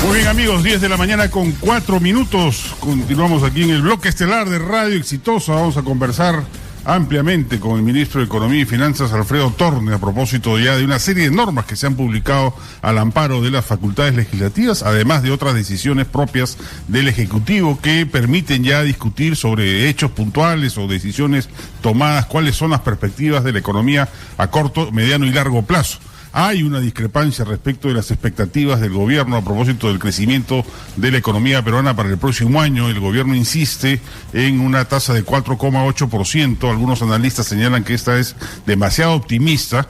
Muy bien, amigos, 10 de la mañana con 4 minutos. Continuamos aquí en el bloque estelar de Radio Exitosa. Vamos a conversar ampliamente con el ministro de Economía y Finanzas, Alfredo Torne, a propósito ya de una serie de normas que se han publicado al amparo de las facultades legislativas, además de otras decisiones propias del Ejecutivo que permiten ya discutir sobre hechos puntuales o decisiones tomadas, cuáles son las perspectivas de la economía a corto, mediano y largo plazo. Hay una discrepancia respecto de las expectativas del gobierno a propósito del crecimiento de la economía peruana para el próximo año. El gobierno insiste en una tasa de 4,8%. Algunos analistas señalan que esta es demasiado optimista.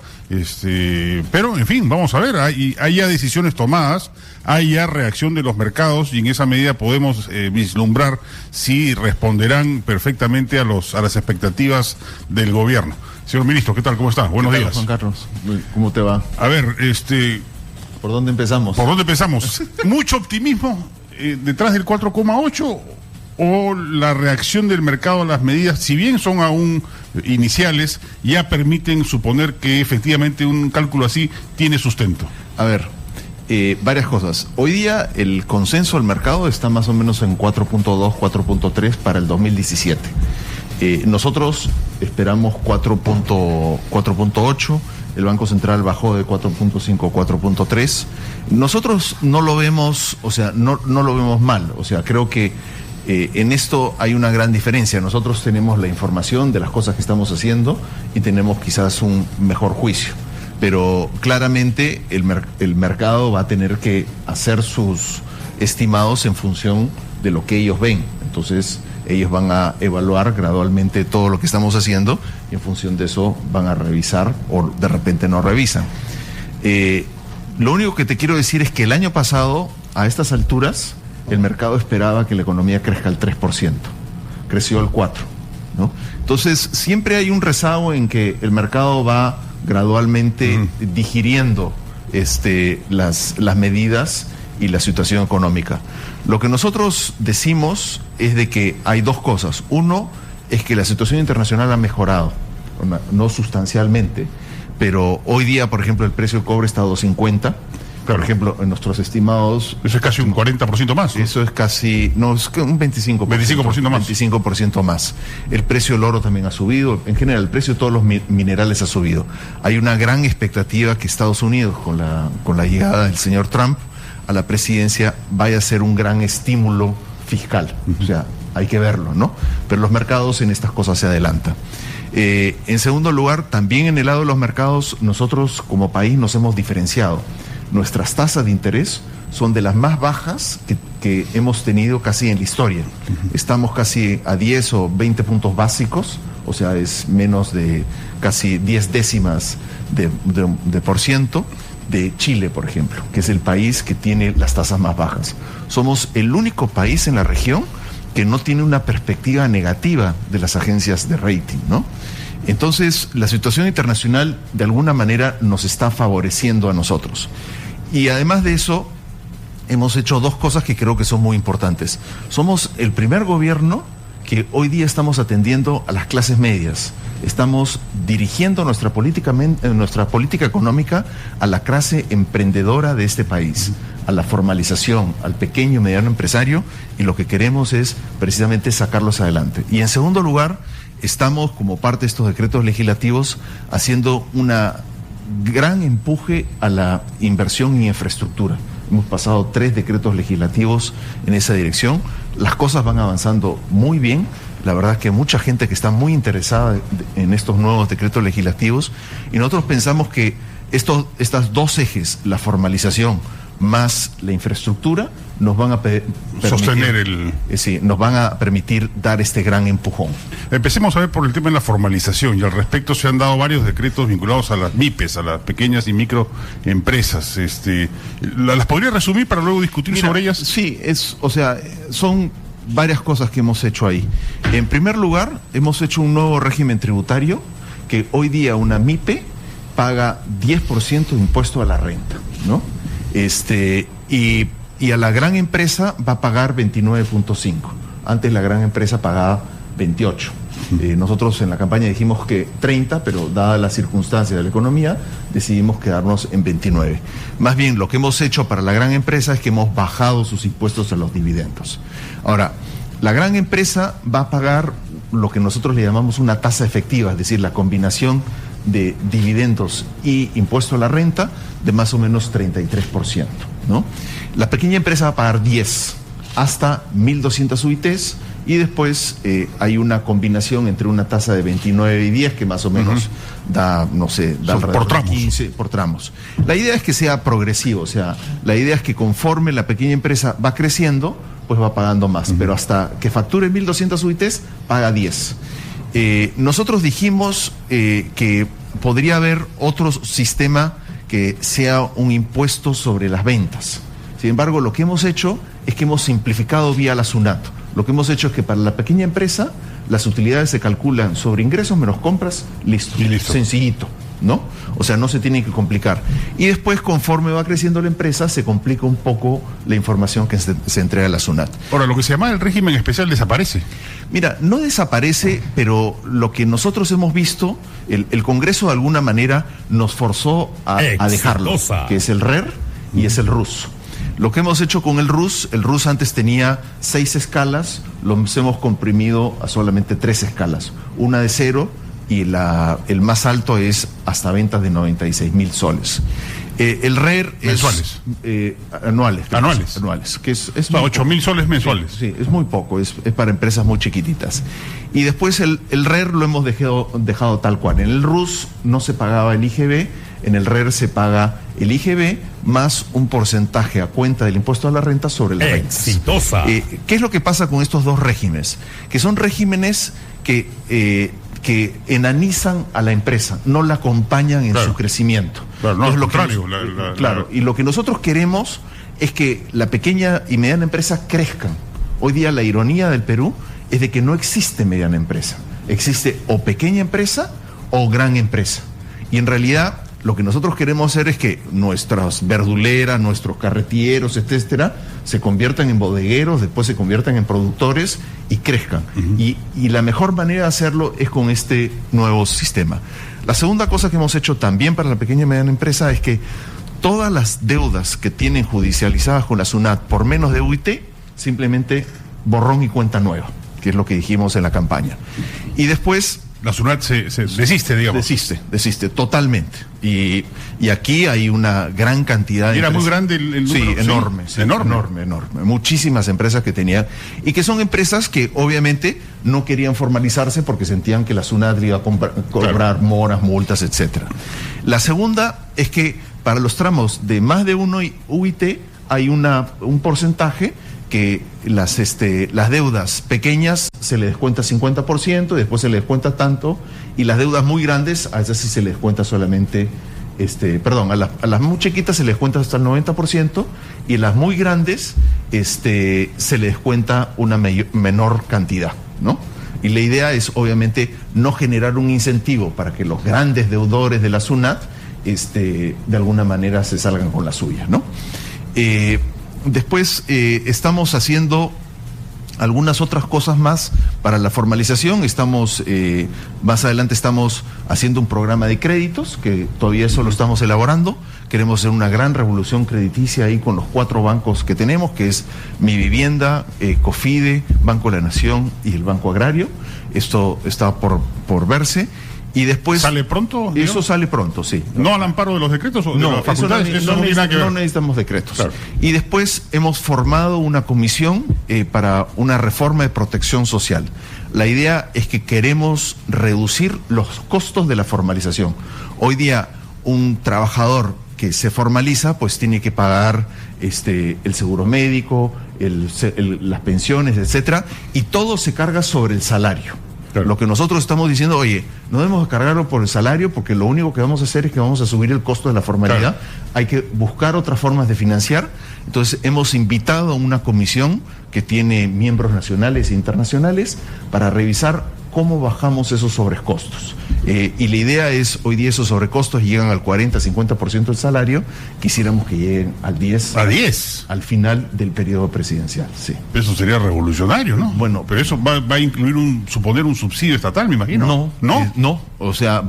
Pero, en fin, vamos a ver. Hay ya decisiones tomadas, hay ya reacción de los mercados y en esa medida podemos vislumbrar si responderán perfectamente a las expectativas del gobierno. Señor ministro, ¿qué tal? ¿Cómo está? Buenos días. Juan Carlos, ¿cómo te va? A ver, ¿por dónde empezamos? ¿Por dónde empezamos? ¿Mucho optimismo detrás del 4,8 o la reacción del mercado a las medidas, si bien son aún iniciales, ya permiten suponer que efectivamente un cálculo así tiene sustento? A ver, varias cosas. Hoy día el consenso del mercado está más o menos en 4.2, 4.3 para el 2017. Nosotros esperamos 4.8, el Banco Central bajó de 4.5 a 4.3. Nosotros no lo vemos, no lo vemos mal, creo que en esto hay una gran diferencia. Nosotros tenemos la información de las cosas que estamos haciendo y tenemos quizás un mejor juicio, pero claramente el mercado va a tener que hacer sus estimados en función de lo que ellos ven. Entonces ellos van a evaluar gradualmente todo lo que estamos haciendo y en función de eso van a revisar o de repente no revisan. Lo único que te quiero decir es que el año pasado, a estas alturas, el mercado esperaba que la economía crezca al 3%, creció al 4%, ¿no? Entonces siempre hay un rezago en que el mercado va gradualmente digiriendo las medidas y la situación económica. Lo que nosotros decimos es de que hay dos cosas. Uno es que la situación internacional ha mejorado, no sustancialmente, pero hoy día, por ejemplo, el precio del cobre está a 2.50. Por ejemplo, en nuestros estimados... Eso es casi un 40% más, ¿no? Eso es casi... No, es un 25%. 25% más. 25% más. El precio del oro también ha subido. En general, el precio de todos los minerales ha subido. Hay una gran expectativa que Estados Unidos, con la llegada del señor Trump a la presidencia, vaya a ser un gran estímulo fiscal. Hay que verlo, ¿no? Pero los mercados en estas cosas se adelantan. En segundo lugar, también en el lado de los mercados, nosotros como país nos hemos diferenciado. Nuestras tasas de interés son de las más bajas que hemos tenido casi en la historia. Estamos casi a 10 o 20 puntos básicos, es menos de casi 10 décimas de por ciento de Chile, por ejemplo, que es el país que tiene las tasas más bajas. Somos el único país en la región que no tiene una perspectiva negativa de las agencias de rating, ¿no? Entonces, la situación internacional de alguna manera nos está favoreciendo a nosotros. Y además de eso, hemos hecho dos cosas que creo que son muy importantes. Somos el primer gobierno que hoy día estamos atendiendo a las clases medias. Estamos dirigiendo nuestra política económica a la clase emprendedora de este país, a la formalización, al pequeño y mediano empresario, y lo que queremos es precisamente sacarlos adelante. Y en segundo lugar, estamos, como parte de estos decretos legislativos, haciendo una gran empuje a la inversión en infraestructura. Hemos pasado 3 decretos legislativos en esa dirección. Las cosas van avanzando muy bien. La verdad es que hay mucha gente que está muy interesada en estos nuevos decretos legislativos y nosotros pensamos que estas dos ejes, la formalización más la infraestructura, nos van a nos van a permitir dar este gran empujón. Empecemos a ver por el tema de la formalización, y al respecto se han dado varios decretos vinculados a las MIPES, a las pequeñas y microempresas. ¿Las podría resumir para luego discutir sobre ellas? Sí, son varias cosas que hemos hecho ahí. En primer lugar, hemos hecho un nuevo régimen tributario que hoy día una MIPE paga 10% de impuesto a la renta, ¿no? Y a la gran empresa va a pagar 29.5. Antes la gran empresa pagaba 28. Nosotros en la campaña dijimos que 30, pero dadas las circunstancias de la economía, decidimos quedarnos en 29. Más bien, lo que hemos hecho para la gran empresa es que hemos bajado sus impuestos a los dividendos. Ahora, la gran empresa va a pagar lo que nosotros le llamamos una tasa efectiva, es decir, la combinación de dividendos y impuesto a la renta de más o menos 33%, ¿no? La pequeña empresa va a pagar 10 hasta 1.200 UITs y después hay una combinación entre una tasa de 29 y 10 que más o menos da, no sé, da por tramos. 15 por tramos. La idea es que sea progresivo, o sea, la idea es que conforme la pequeña empresa va creciendo, pues va pagando más, pero hasta que facture 1.200 UITs paga 10. Nosotros dijimos que podría haber otro sistema que sea un impuesto sobre las ventas. Sin embargo, lo que hemos hecho es que hemos simplificado vía la SUNAT. Lo que hemos hecho es que para la pequeña empresa las utilidades se calculan sobre ingresos menos compras, listo. Sencillito, ¿no? O sea, no se tiene que complicar. Y después, conforme va creciendo la empresa, se complica un poco la información que se entrega a la SUNAT. Ahora, lo que se llama el régimen especial desaparece. Mira, no desaparece, pero lo que nosotros hemos visto, el Congreso de alguna manera nos forzó a dejarlo, que es el RER y es el RUS. Lo que hemos hecho con el RUS antes tenía 6 escalas, los hemos comprimido a solamente 3 escalas, una de 0 y el más alto es hasta ventas de 96.000 soles. El RER mensuales. Anuales, que es 8.000 soles mensuales. Sí, es muy poco, es para empresas muy chiquititas. Y después el RER lo hemos dejado tal cual. En el RUS no se pagaba el IGB, en el RER se paga el IGB más un porcentaje a cuenta del impuesto a la renta sobre la renta. ¡Exitosa! ¿Qué es lo que pasa con estos dos regímenes? Que son regímenes que enanizan a la empresa, no la acompañan en su crecimiento. Claro, no, es al lo contrario. Claro, y lo que nosotros queremos es que la pequeña y mediana empresa crezcan. Hoy día la ironía del Perú es de que no existe mediana empresa. Existe o pequeña empresa o gran empresa. Y en realidad lo que nosotros queremos hacer es que nuestras verduleras, nuestros carretilleros, etcétera, se conviertan en bodegueros, después se conviertan en productores y crezcan. Y la mejor manera de hacerlo es con este nuevo sistema. La segunda cosa que hemos hecho también para la pequeña y mediana empresa es que todas las deudas que tienen judicializadas con la SUNAT por menos de UIT, simplemente borrón y cuenta nueva, que es lo que dijimos en la campaña. Y después la SUNAT se desiste, digamos. Desiste totalmente. Y aquí hay una gran cantidad de... ¿Era muy grande el número? Sí, enorme. Muchísimas empresas que tenían, y que son empresas que obviamente no querían formalizarse porque sentían que la SUNAT le iba a cobrar moras, multas, etcétera. La segunda es que para los tramos de más de 1 UIT hay un porcentaje que las deudas pequeñas se le descuenta 50% y después se le descuenta tanto, y las deudas muy grandes a esas sí se le descuenta solamente, a las muy chiquitas se le descuenta hasta el 90% y las muy grandes se le descuenta una menor cantidad, ¿no? Y la idea es obviamente no generar un incentivo para que los grandes deudores de la SUNAT de alguna manera se salgan con la suya, ¿no? Después estamos haciendo algunas otras cosas más para la formalización. Más adelante estamos haciendo un programa de créditos, que todavía eso lo estamos elaborando. Queremos hacer una gran revolución crediticia ahí con los 4 bancos que tenemos, que es Mi Vivienda, COFIDE, Banco de la Nación y el Banco Agrario. Esto está por verse. Y después... ¿Sale pronto? Eso sale pronto, sí. ¿No al amparo de los decretos o de las facultades? No necesitamos decretos. Claro. Y después hemos formado una comisión para una reforma de protección social. La idea es que queremos reducir los costos de la formalización. Hoy día un trabajador que se formaliza pues tiene que pagar el seguro médico, las pensiones, etcétera, y todo se carga sobre el salario. Claro. Lo que nosotros estamos diciendo, oye, no debemos cargarlo por el salario porque lo único que vamos a hacer es que vamos a subir el costo de la formalidad. Claro. Hay que buscar otras formas de financiar. Entonces hemos invitado a una comisión que tiene miembros nacionales e internacionales para revisar cómo bajamos esos sobrecostos. Y la idea es, hoy día esos sobrecostos llegan al 40-50% del salario, quisiéramos que lleguen al 10%. ¿A 10? Al final del periodo presidencial, sí. Eso sería revolucionario, ¿no? Bueno, pero eso va a incluir suponer un subsidio estatal, me imagino. No. O sea,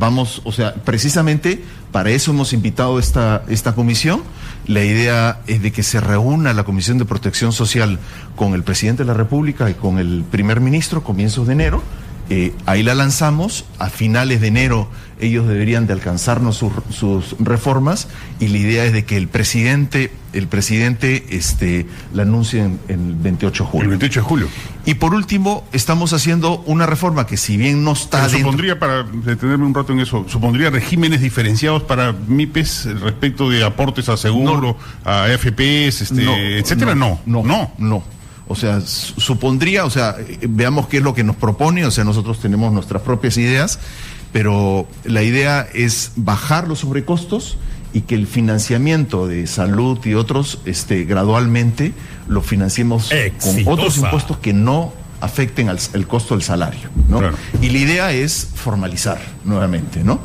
precisamente para eso hemos invitado esta comisión. La idea es de que se reúna la Comisión de Protección Social con el presidente de la República y con el primer ministro comienzos de enero. Ahí la lanzamos, a finales de enero ellos deberían de alcanzarnos sus reformas, y la idea es de que el presidente la anuncie en el 28 de julio. El 28 de julio. Y por último, estamos haciendo una reforma que, si bien no está dentro... Supondría, para detenerme un rato en eso, supondría regímenes diferenciados para MIPES respecto de aportes a seguro, a AFPs, etcétera. No. O sea, supondría, veamos qué es lo que nos propone. O sea, nosotros tenemos nuestras propias ideas, pero la idea es bajar los sobrecostos y que el financiamiento de salud y otros, gradualmente lo financiemos con otros impuestos que no afecten el costo del salario, ¿no? Claro. Y la idea es formalizar nuevamente, ¿no?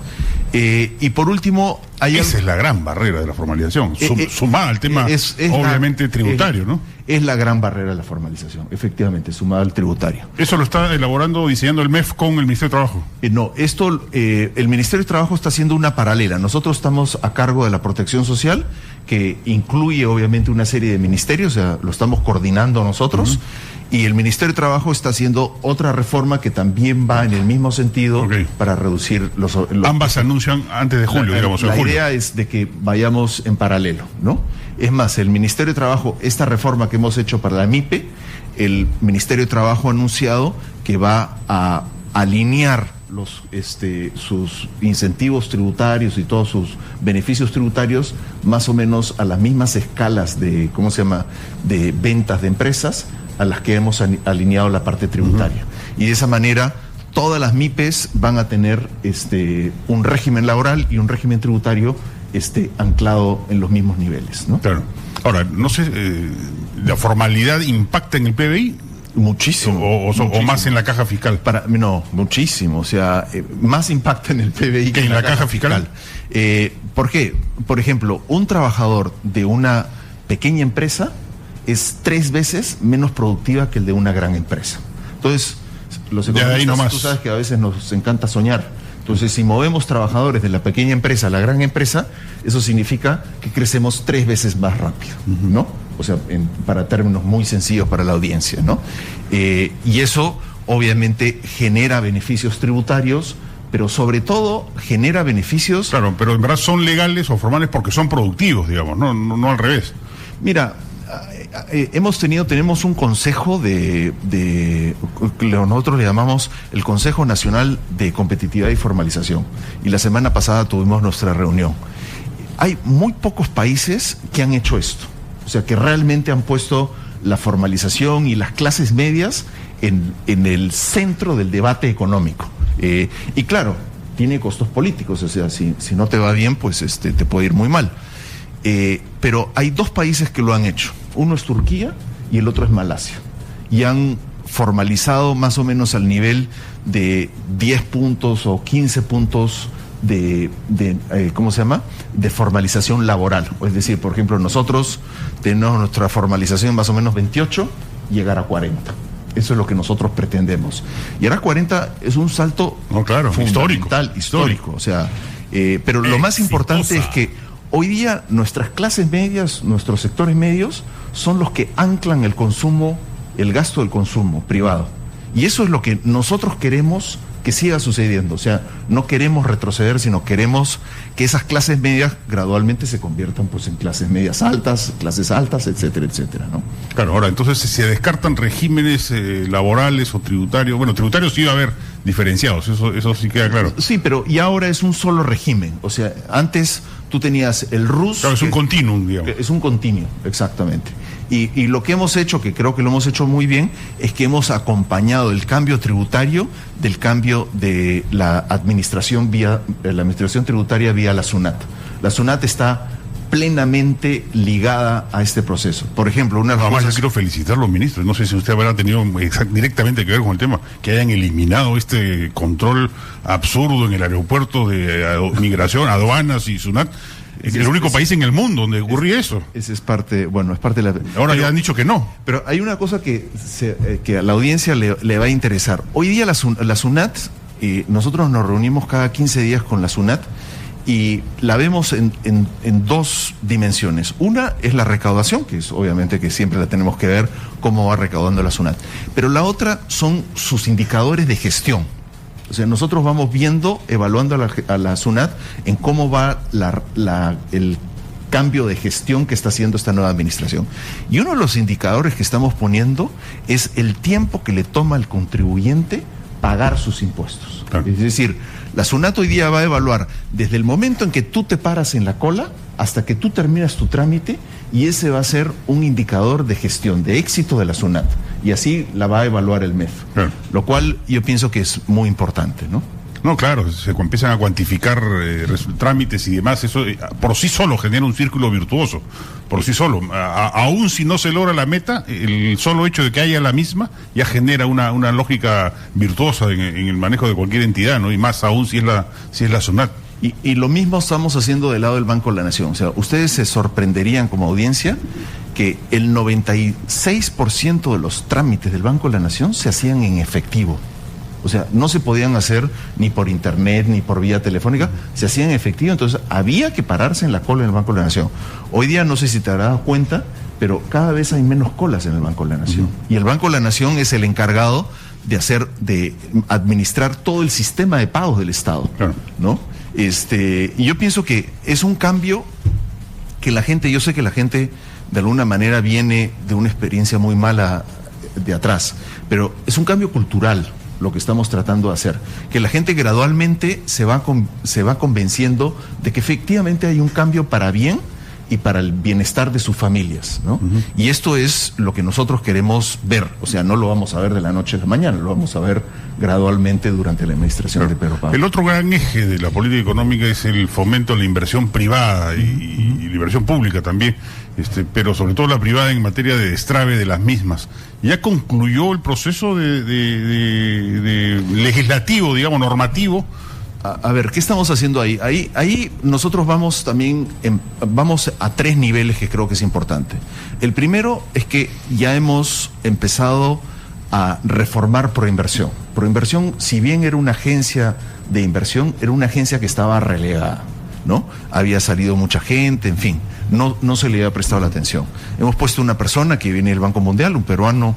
Y por último, esa es la gran barrera de la formalización, sumada al tema obviamente tributario, ¿no? Es la gran barrera de la formalización, efectivamente, sumada al tributario. ¿Eso lo está elaborando, diseñando el MEF con el Ministerio de Trabajo? No, el Ministerio de Trabajo está haciendo una paralela. Nosotros estamos a cargo de la protección social, que incluye obviamente una serie de ministerios, o sea, lo estamos coordinando nosotros. Y el Ministerio de Trabajo está haciendo otra reforma que también va en el mismo sentido para reducir los... Ambas se anuncian antes de julio, digamos. La idea es de que vayamos en paralelo, ¿no? Es más, el Ministerio de Trabajo, esta reforma que hemos hecho para la MIPE, el Ministerio de Trabajo ha anunciado que va a alinear sus incentivos tributarios y todos sus beneficios tributarios más o menos a las mismas escalas de ventas de empresas a las que hemos alineado la parte tributaria. Y de esa manera todas las MIPES van a tener un régimen laboral y un régimen tributario anclado en los mismos niveles, ¿no? Claro. Ahora, no sé, ¿la formalidad impacta en el PBI? Muchísimo. ¿O más en la caja fiscal? No, muchísimo. O sea, más impacta en el PBI que en la caja fiscal. ¿Por qué? Por ejemplo, un trabajador de una pequeña empresa es 3 veces menos productiva que el de una gran empresa. Entonces, los economistas, tú sabes que a veces nos encanta soñar. Entonces, si movemos trabajadores de la pequeña empresa a la gran empresa, eso significa que crecemos 3 veces más rápido, ¿no? O sea, para términos muy sencillos para la audiencia, ¿no? Y eso obviamente genera beneficios tributarios, pero sobre todo genera beneficios... Claro, pero en verdad son legales o formales porque son productivos, digamos, no al revés. Mira, tenemos un consejo nosotros le llamamos el Consejo Nacional de Competitividad y Formalización, y la semana pasada tuvimos nuestra reunión. Hay muy pocos países que han hecho esto, o sea, que realmente han puesto la formalización y las clases medias en el centro del debate económico. Y claro, tiene costos políticos, o sea, si no te va bien, pues te puede ir muy mal. Pero hay 2 países que lo han hecho. Uno es Turquía y el otro es Malasia. Y han formalizado más o menos al nivel de 10 puntos o 15 puntos de formalización laboral. Es decir, por ejemplo, nosotros tenemos nuestra formalización más o menos 28, llegar a 40. Eso es lo que nosotros pretendemos. Llegar a 40 es un salto histórico. O sea, pero lo más importante es que hoy día nuestras clases medias, nuestros sectores medios, son los que anclan el consumo, el gasto del consumo privado. Y eso es lo que nosotros queremos que siga sucediendo. O sea, no queremos retroceder, sino queremos que esas clases medias gradualmente se conviertan pues en clases medias altas, clases altas, etcétera, etcétera, ¿no? Claro, ahora, entonces se descartan regímenes laborales o tributarios. Bueno, tributarios sí va a haber diferenciados, eso sí queda claro. Sí, pero y ahora es un solo régimen. O sea, antes tú tenías el RUS... Claro, es un continuum, digamos. Es un continuum, exactamente. Y lo que hemos hecho, que creo que lo hemos hecho muy bien, es que hemos acompañado el cambio tributario del cambio de la administración tributaria vía la SUNAT. La SUNAT está plenamente ligada a este proceso. Por ejemplo, una de las Además, cosas... yo quiero felicitar a los ministros. No sé si usted habrá tenido directamente que ver con el tema, que hayan eliminado este control absurdo en el aeropuerto de migración, aduanas y SUNAT. Es el único país en el mundo donde ocurría eso. Ese es parte, bueno, es parte de la... Ahora ya han dicho que no. Pero hay una cosa que a la audiencia le va a interesar. Hoy día la SUNAT, nosotros nos reunimos cada 15 días con la SUNAT y la vemos en dos dimensiones. Una es la recaudación, que es obviamente que siempre la tenemos que ver cómo va recaudando la SUNAT. Pero la otra son sus indicadores de gestión. O sea, nosotros vamos viendo, evaluando a la SUNAT en cómo va el cambio de gestión que está haciendo esta nueva administración. Y uno de los indicadores que estamos poniendo es el tiempo que le toma al contribuyente pagar sus impuestos. Claro. Es decir, la SUNAT hoy día va a evaluar desde el momento en que tú te paras en la cola hasta que tú terminas tu trámite, y ese va a ser un indicador de gestión, de éxito de la SUNAT. Y así la va a evaluar el MEF. Claro. Lo cual yo pienso que es muy importante, ¿no? No, claro, se empiezan a cuantificar trámites y demás. Eso por sí solo genera un círculo virtuoso. Por sí solo. Aún si no se logra la meta, el solo hecho de que haya la misma ya genera una lógica virtuosa en el manejo de cualquier entidad, ¿no? Y más aún si es la SUNAT. Y lo mismo estamos haciendo del lado del Banco de la Nación. O sea, ustedes se sorprenderían como audiencia que el 96% de los trámites del Banco de la Nación se hacían en efectivo. O sea, no se podían hacer ni por internet ni por vía telefónica, se hacían en efectivo, entonces había que pararse en la cola en el Banco de la Nación. Hoy día, no sé si te habrás dado cuenta, pero cada vez hay menos colas en el Banco de la Nación. Y el Banco de la Nación es el encargado de administrar todo el sistema de pagos del Estado, claro, ¿no? Y yo pienso que es un cambio que yo sé que la gente de alguna manera viene de una experiencia muy mala de atrás, pero es un cambio cultural lo que estamos tratando de hacer, que la gente gradualmente se va convenciendo de que efectivamente hay un cambio para bien y para el bienestar de sus familias, ¿no? Y esto es lo que nosotros queremos ver. O sea, no lo vamos a ver de la noche a la mañana, lo vamos a ver gradualmente durante la administración de Pedro Pablo. El otro gran eje de la política económica es el fomento de la inversión privada y la inversión pública también, pero sobre todo la privada en materia de destrave de las mismas. ¿Ya concluyó el proceso de legislativo, digamos, normativo? A ver, ¿qué estamos haciendo ahí? Ahí nosotros vamos a 3 niveles que creo que es importante. El primero es que ya hemos empezado a reformar Proinversión. Proinversión, si bien era una agencia de inversión, era una agencia que estaba relegada, ¿no? Había salido mucha gente, en fin, no se le había prestado la atención. Hemos puesto una persona que viene del Banco Mundial, un peruano,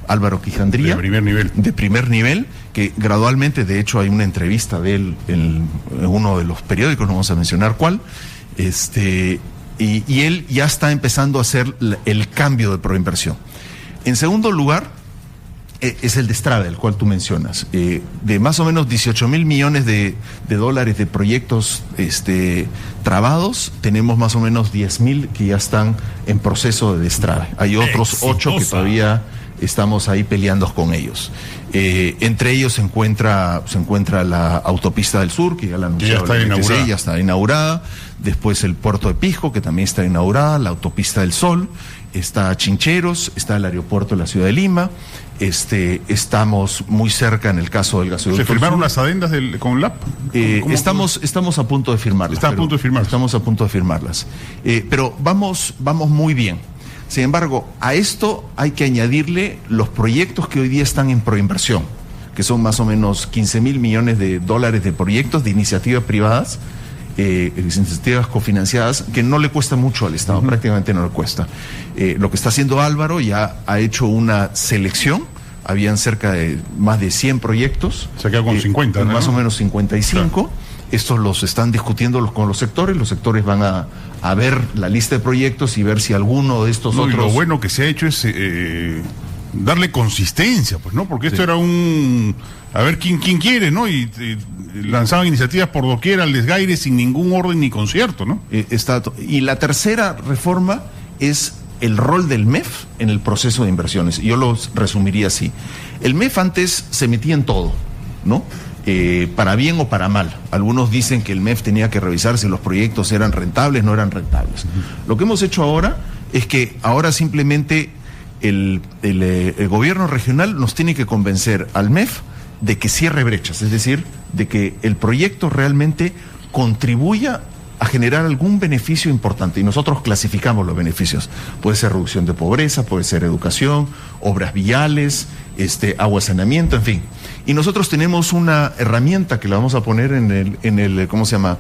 Álvaro Quijandría, de primer nivel, que gradualmente, de hecho hay una entrevista de él en uno de los periódicos, no vamos a mencionar cuál, y él ya está empezando a hacer el cambio de Proinversión. En segundo lugar, es el destrave, el cual tú mencionas, de más o menos 18,000 millones de dólares de proyectos trabados, tenemos más o menos 10,000 que ya están en proceso de destrave. Hay otros 8 que todavía estamos ahí peleando con ellos. Entre ellos se encuentra la autopista del sur, que ya la anunció, ya está inaugurada. Después el puerto de Pisco, que también está inaugurada, la autopista del Sol, está Chincheros, está el aeropuerto de la ciudad de Lima. Estamos muy cerca en el caso del gasoducto. ¿Se firmaron las adendas con LAP? Estamos a punto de firmarlas. Estamos a punto de firmarlas. Pero vamos muy bien. Sin embargo, a esto hay que añadirle los proyectos que hoy día están en Proinversión, que son más o menos 15,000 millones de dólares de proyectos de iniciativas privadas, iniciativas cofinanciadas, que no le cuesta mucho al Estado, prácticamente no le cuesta. Lo que está haciendo Álvaro, ya ha hecho una selección, habían cerca de más de 100 proyectos. Se queda con 50, ¿no? Más o menos 55. Claro. Estos los están discutiendo con los sectores van a ver la lista de proyectos y ver si alguno de estos otros... Y lo bueno que se ha hecho es darle consistencia, pues, ¿no? Porque esto era a ver quién quiere, ¿no? Y lanzaban iniciativas por doquier al desgaire sin ningún orden ni concierto, ¿no? Y la tercera reforma es el rol del MEF en el proceso de inversiones. Yo lo resumiría así. El MEF antes se metía en todo, ¿no? para bien o para mal. Algunos dicen que el MEF tenía que revisar si los proyectos eran rentables, no eran rentables. Lo que hemos hecho ahora es que ahora simplemente el gobierno regional nos tiene que convencer al MEF de que cierre brechas, es decir, de que el proyecto realmente contribuya a generar algún beneficio importante, y nosotros clasificamos los beneficios. Puede ser reducción de pobreza, puede ser educación, obras viales, agua, saneamiento, en fin. Y nosotros tenemos una herramienta que la vamos a poner en el ¿cómo se llama?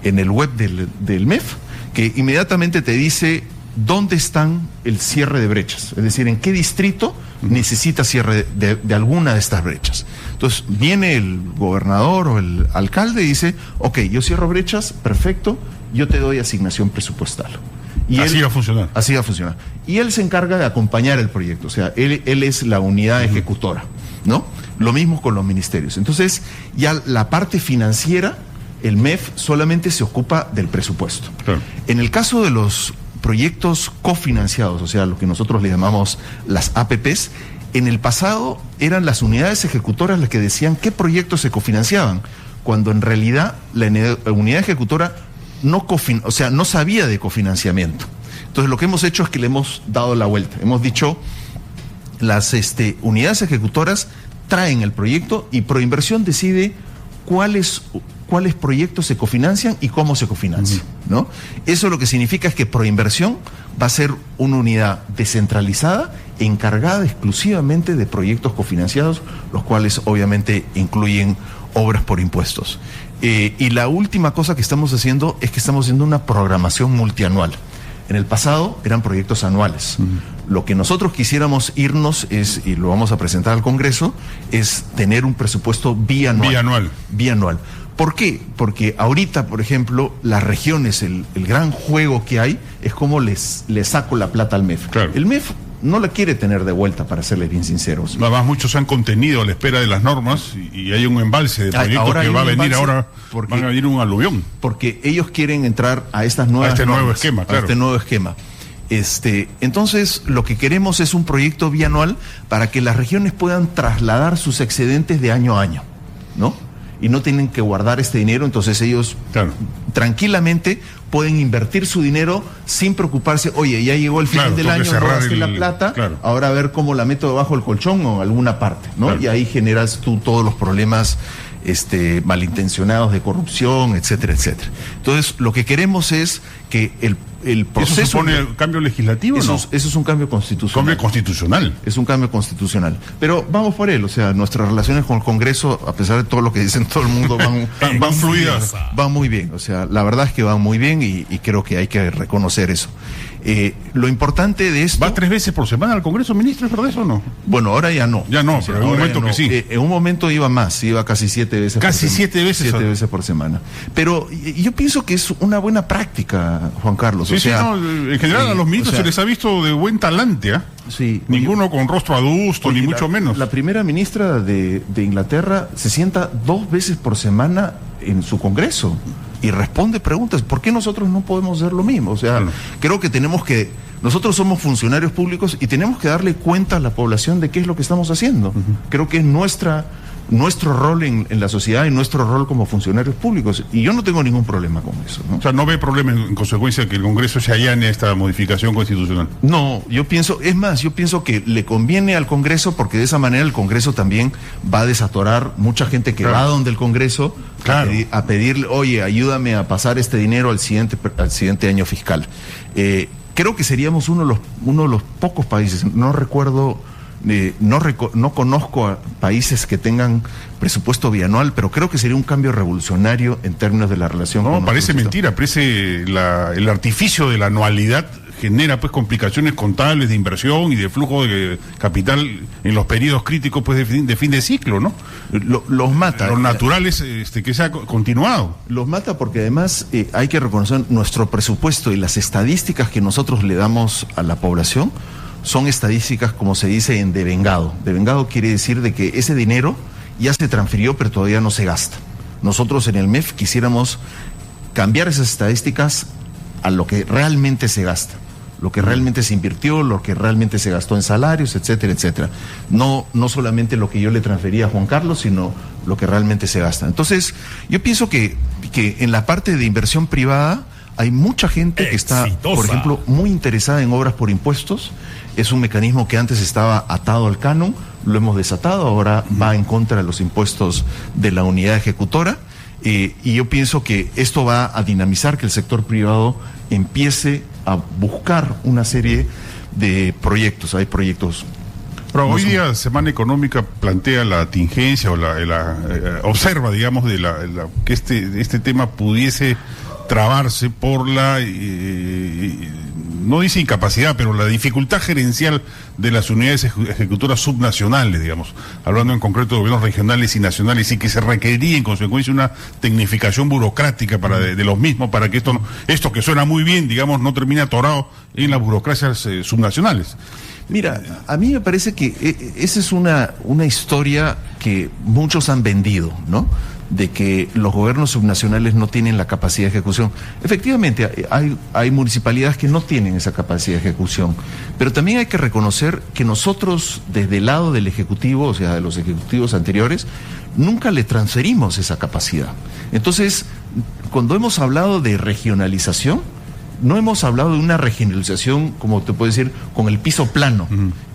En el web del MEF, que inmediatamente te dice dónde están el cierre de brechas, es decir, en qué distrito necesita cierre de alguna de estas brechas. Entonces viene el gobernador o el alcalde y dice, ok, yo cierro brechas, perfecto, yo te doy asignación presupuestal. Y así va a funcionar. Así va a funcionar. Y él se encarga de acompañar el proyecto, o sea, él es la unidad ejecutora, ¿no? Lo mismo con los ministerios. Entonces, ya la parte financiera, el MEF solamente se ocupa del presupuesto. Claro. En el caso de los proyectos cofinanciados, o sea, lo que nosotros le llamamos las APPs, en el pasado eran las unidades ejecutoras las que decían qué proyectos se cofinanciaban, cuando en realidad la unidad ejecutora no sabía de cofinanciamiento. Entonces lo que hemos hecho es que le hemos dado la vuelta. Hemos dicho, las unidades ejecutoras traen el proyecto y Proinversión decide cuáles proyectos se cofinancian y cómo se cofinancian, ¿no? Eso lo que significa es que Proinversión va a ser una unidad descentralizada encargada exclusivamente de proyectos cofinanciados, los cuales obviamente incluyen obras por impuestos. Y la última cosa que estamos haciendo es que estamos haciendo una programación multianual. En el pasado eran proyectos anuales. Lo que nosotros quisiéramos irnos es, y lo vamos a presentar al Congreso, es tener un presupuesto bianual. Bianual. ¿Por qué? Porque ahorita, por ejemplo, las regiones, el gran juego que hay es cómo les saco la plata al MEF. Claro. El MEF no la quiere tener de vuelta, para serles bien sinceros. Además, muchos se han contenido a la espera de las normas y hay un embalse de proyectos que va a venir ahora, van a venir un aluvión. Porque ellos quieren entrar a estas nuevas normas, nuevo esquema, claro. A este nuevo esquema. Entonces, lo que queremos es un proyecto bianual para que las regiones puedan trasladar sus excedentes de año a año, ¿no? Y no tienen que guardar este dinero, entonces ellos tranquilamente pueden invertir su dinero sin preocuparse, oye, ya llegó el final del año, no gasté la plata, ahora a ver cómo la meto debajo del colchón o en alguna parte, ¿no? Y ahí generas tú todos los problemas malintencionados de corrupción, etcétera, etcétera. Entonces, lo que queremos es que el proceso... ¿Eso supone cambio legislativo o no? Eso es un cambio constitucional. ¿Cambio constitucional? Es un cambio constitucional. Pero vamos por él, o sea, nuestras relaciones con el Congreso, a pesar de todo lo que dicen todo el mundo, van fluidas. Van muy bien, o sea, la verdad es que van muy bien y creo que hay que reconocer eso. Lo importante de esto... ¿Va 3 veces por semana al Congreso, ministro? ¿Es verdad eso o no? Bueno, ahora ya no. Ya no, pero en un momento que sí. En un momento iba más, iba casi 7 veces. Casi 7 veces. 7 veces por semana. Pero yo pienso que es una buena práctica, Juan Carlos. Sí, en general a los ministros se les ha visto de buen talante, ¿ah? Sí. Ninguno con rostro adusto, ni mucho menos. La primera ministra de Inglaterra se sienta 2 veces por semana en su Congreso y responde preguntas. ¿Por qué nosotros no podemos hacer lo mismo? O sea, creo que nosotros somos funcionarios públicos y tenemos que darle cuenta a la población de qué es lo que estamos haciendo. Creo que es nuestro rol en la sociedad y nuestro rol como funcionarios públicos, y yo no tengo ningún problema con eso, ¿no? O sea, ¿no ve problema en consecuencia que el Congreso se allane a esta modificación constitucional? No, yo pienso que le conviene al Congreso, porque de esa manera el Congreso también va a desatorar mucha gente que va donde el Congreso a pedirle, oye, ayúdame a pasar este dinero al siguiente año fiscal. Creo que seríamos uno de los pocos países, no recuerdo... no conozco a países que tengan presupuesto bianual, pero creo que sería un cambio revolucionario en términos de la relación. No, parece mentira, parece el artificio de la anualidad genera pues complicaciones contables de inversión y de flujo de capital en los periodos críticos pues de fin de ciclo, ¿no? Los mata. Lo natural es que sea continuado. Los mata porque además hay que reconocer nuestro presupuesto y las estadísticas que nosotros le damos a la población. Son estadísticas, como se dice, en devengado. Devengado quiere decir de que ese dinero ya se transfirió, pero todavía no se gasta. Nosotros en el MEF quisiéramos cambiar esas estadísticas a lo que realmente se gasta. lo que realmente se invirtió, lo que realmente se gastó en salarios, etcétera, etcétera. No solamente lo que yo le transfería a Juan Carlos, sino lo que realmente se gasta. Entonces, yo pienso que en la parte de inversión privada hay mucha gente que está, por ejemplo, muy interesada en obras por impuestos. Es un mecanismo que antes estaba atado al canon, lo hemos desatado, ahora va en contra de los impuestos de la unidad ejecutora. Y yo pienso que esto va a dinamizar que el sector privado empiece a buscar una serie de proyectos. Hay proyectos. Pero hoy día Semana Económica plantea la contingencia o observa, digamos, que este tema pudiese trabarse por la, no dice incapacidad, pero la dificultad gerencial de las unidades ejecutoras subnacionales, digamos, hablando en concreto de gobiernos regionales y nacionales, y que se requeriría en consecuencia una tecnificación burocrática de los mismos para que esto que suena muy bien, digamos, no termine atorado en las burocracias subnacionales. Mira, a mí me parece que esa es una historia que muchos han vendido, ¿no? De que los gobiernos subnacionales no tienen la capacidad de ejecución. Efectivamente, hay municipalidades que no tienen esa capacidad de ejecución, pero también hay que reconocer que nosotros, desde el lado del Ejecutivo, o sea, de los ejecutivos anteriores, nunca le transferimos esa capacidad. Entonces, cuando hemos hablado de regionalización, no hemos hablado de una regionalización, como te puedo decir, con el piso plano,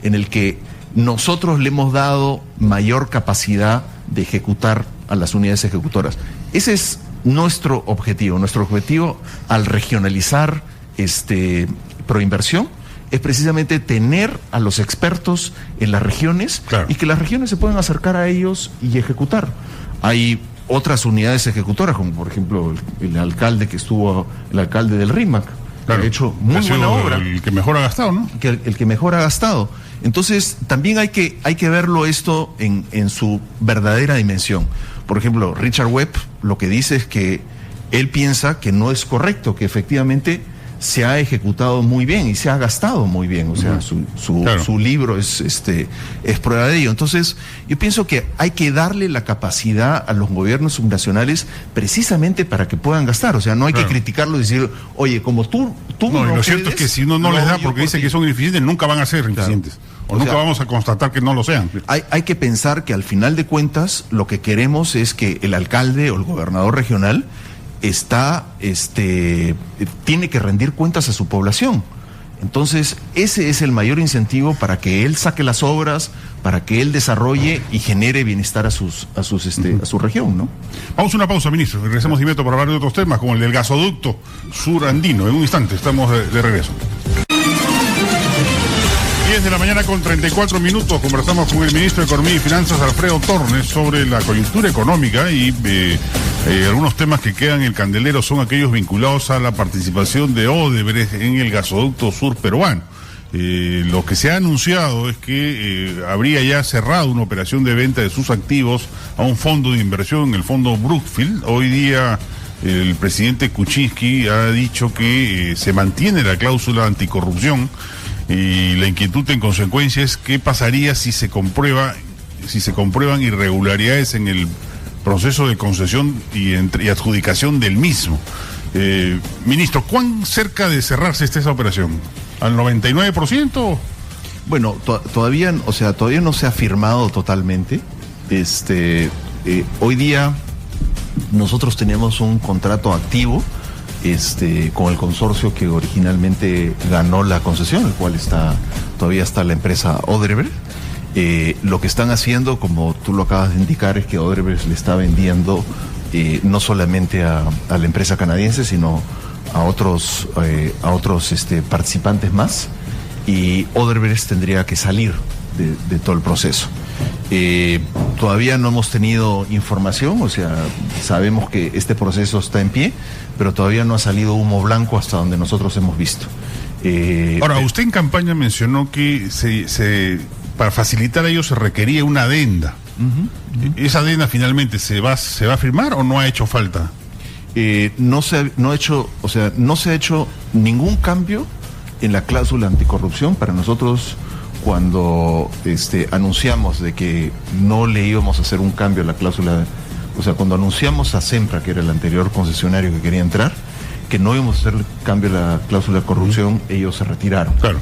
en el que nosotros le hemos dado mayor capacidad de ejecutar a las unidades ejecutoras. Ese es nuestro objetivo. Nuestro objetivo al regionalizar proinversión es precisamente tener a los expertos en las regiones, claro, y que las regiones se puedan acercar a ellos y ejecutar. Hay otras unidades ejecutoras, como por ejemplo el alcalde del RIMAC, claro, que ha hecho muy buena obra. El que mejor ha gastado, ¿no? El que mejor ha gastado. Entonces, también hay que verlo esto en su verdadera dimensión. Por ejemplo, Richard Webb lo que dice es que él piensa que no es correcto, que efectivamente se ha ejecutado muy bien y se ha gastado muy bien. O sea, claro, su libro es prueba de ello. Entonces, yo pienso que hay que darle la capacidad a los gobiernos subnacionales precisamente para que puedan gastar. O sea, no hay que criticarlo y decir, oye, como tú no lo cierto es que si uno no les da porque dice que son ineficientes, nunca van a ser eficientes. Claro. O nunca vamos a constatar que no lo sean. Hay que pensar que al final de cuentas lo que queremos es que el alcalde o el gobernador regional tiene que rendir cuentas a su población. Entonces, ese es el mayor incentivo para que él saque las obras, para que él desarrolle y genere bienestar a su región, ¿no? Vamos a una pausa, ministro, y regresamos de inmediato para hablar de otros temas, como el del gasoducto surandino. En un instante estamos de regreso. 10 de la mañana con 34 minutos, conversamos con el ministro de Economía y Finanzas, Alfredo Tornes, sobre la coyuntura económica y algunos temas que quedan en el candelero son aquellos vinculados a la participación de Odebrecht en el gasoducto sur peruano. Lo que se ha anunciado es que habría ya cerrado una operación de venta de sus activos a un fondo de inversión, el fondo Brookfield. Hoy día el presidente Kuczynski ha dicho que se mantiene la cláusula anticorrupción. Y la inquietud en consecuencia es qué pasaría si se comprueban irregularidades en el proceso de concesión y adjudicación del mismo. Ministro, ¿cuán cerca de cerrarse está esa operación? ¿Al 99%? Bueno, todavía no se ha firmado totalmente. Hoy día nosotros tenemos un contrato activo con el consorcio que originalmente ganó la concesión, el cual todavía está la empresa Odebrecht. Lo que están haciendo, como tú lo acabas de indicar, es que Odebrecht le está vendiendo no solamente a la empresa canadiense, sino a otros participantes más, y Odebrecht tendría que salir de todo el proceso. Todavía no hemos tenido información, o sea, sabemos que este proceso está en pie, pero todavía no ha salido humo blanco hasta donde nosotros hemos visto. Ahora, usted en campaña mencionó que para facilitar a ellos se requería una adenda. ¿Esa adenda finalmente se va a firmar o no ha hecho falta? No se ha hecho ningún cambio en la cláusula anticorrupción. Para nosotros, cuando anunciamos de que no le íbamos a hacer un cambio a la cláusula, o sea, cuando anunciamos a Sempra, que era el anterior concesionario que quería entrar, que no íbamos a hacer cambio a la cláusula de corrupción, ellos se retiraron. Claro.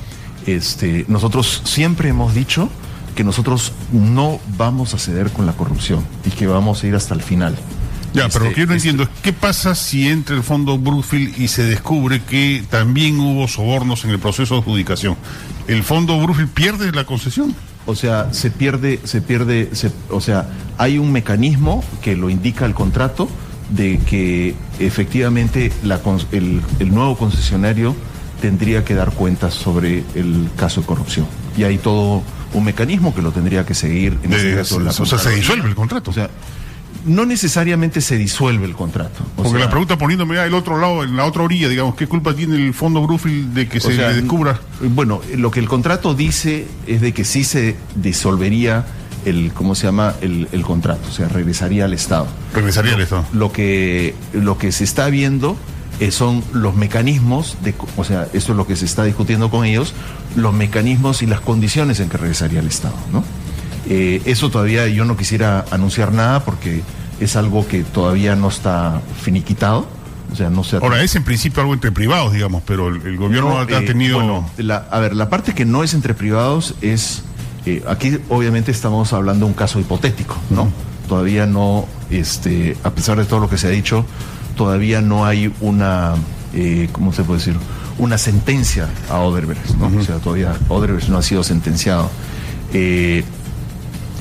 Nosotros siempre hemos dicho que nosotros no vamos a ceder con la corrupción y que vamos a ir hasta el final. Ya, pero lo que yo no entiendo es qué pasa si entra el fondo Brookfield y se descubre que también hubo sobornos en el proceso de adjudicación. ¿El fondo Brookfield pierde la concesión? O sea, o sea, hay un mecanismo que lo indica el contrato de que efectivamente el nuevo concesionario tendría que dar cuentas sobre el caso de corrupción. Y hay todo un mecanismo que lo tendría que seguir en ese caso. O sea, se disuelve el contrato. O sea, no necesariamente se disuelve el contrato. Porque la pregunta poniéndome al otro lado, en la otra orilla, digamos, ¿qué culpa tiene el fondo Brookfield de que se le descubra? Bueno, lo que el contrato dice es de que sí se disolvería el contrato, o sea, regresaría al Estado. Regresaría al Estado. Lo que se está viendo son los mecanismos, o sea, esto es lo que se está discutiendo con ellos, los mecanismos y las condiciones en que regresaría al Estado, ¿no? Eso todavía yo no quisiera anunciar nada porque es algo que todavía no está finiquitado. O sea, no se Ahora, es en principio algo entre privados, digamos, pero el gobierno ha tenido... Bueno, la parte que no es entre privados es... aquí obviamente estamos hablando de un caso hipotético, ¿no? Todavía no, a pesar de todo lo que se ha dicho, todavía no hay una, ¿cómo se puede decir? Una sentencia a Odebrecht, ¿no? O sea, todavía Odebrecht no ha sido sentenciado.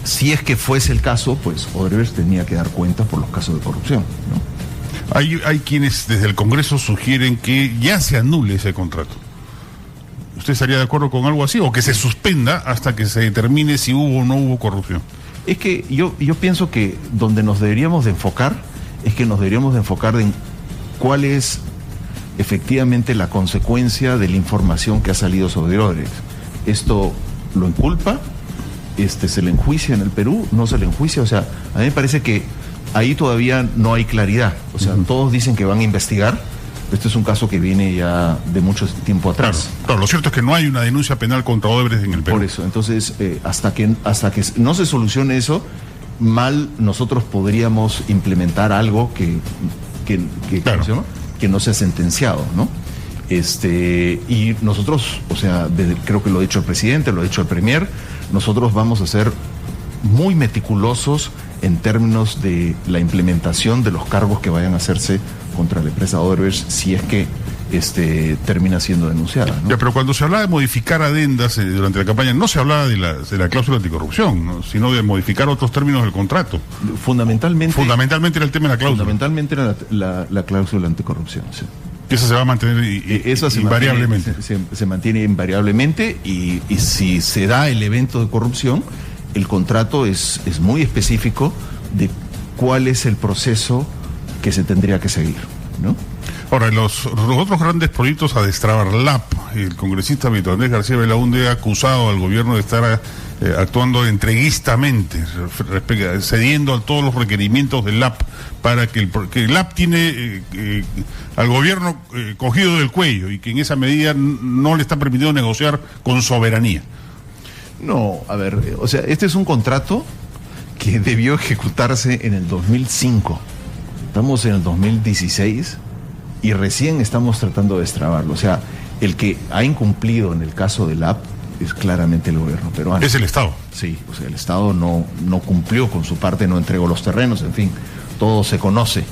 Si es que fuese el caso, pues Odebrecht tenía que dar cuenta por los casos de corrupción, ¿no? Hay quienes desde el Congreso sugieren que ya se anule ese contrato. ¿Usted estaría de acuerdo con algo así? ¿O que se suspenda hasta que se determine si hubo o no hubo corrupción? Es que yo pienso que donde nos deberíamos de enfocar es que nos deberíamos de enfocar en cuál es efectivamente la consecuencia de la información que ha salido sobre Odebrecht. ¿Esto lo inculpa? ¿Se le enjuicia en el Perú? ¿No se le enjuicia? O sea, a mí me parece que ahí todavía no hay claridad. O sea, todos dicen que van a investigar. Este es un caso que viene ya de mucho tiempo atrás. Claro, lo cierto es que no hay una denuncia penal contra Odebrecht en el Perú. Por eso, entonces, hasta que no se solucione eso, nosotros podríamos implementar algo que claro, ¿cómo se llama? Que no sea sentenciado, ¿no? Y nosotros, o sea, creo que lo ha dicho el presidente, lo ha dicho el premier, nosotros vamos a ser muy meticulosos en términos de la implementación de los cargos que vayan a hacerse contra la empresa Odebrecht si es que termina siendo denunciada, ¿no? Ya, pero cuando se hablaba de modificar adendas durante la campaña, no se hablaba de la cláusula anticorrupción, ¿no? Sino de modificar otros términos del contrato. Fundamentalmente era el tema de la cláusula. Fundamentalmente era la cláusula anticorrupción, sí. Esa se va a mantener invariablemente. Se mantiene invariablemente y si se da el evento de corrupción, el contrato es muy específico de cuál es el proceso que se tendría que seguir, ¿no? Ahora, los otros grandes proyectos a destrabar, LAP, el congresista Víctor Andrés García Belaúnde ha acusado al gobierno de estar actuando entreguistamente, cediendo a todos los requerimientos del LAP, para que el LAP tiene al gobierno cogido del cuello y que en esa medida no le está permitiendo negociar con soberanía. No, a ver, o sea, este es un contrato que debió ejecutarse en el 2005. Estamos en el 2016 y recién estamos tratando de destrabarlo. O sea, el que ha incumplido en el caso del LAP es claramente el gobierno peruano. Es el Estado. Sí, o sea, el Estado no cumplió con su parte, no entregó los terrenos, en fin, todo se conoce.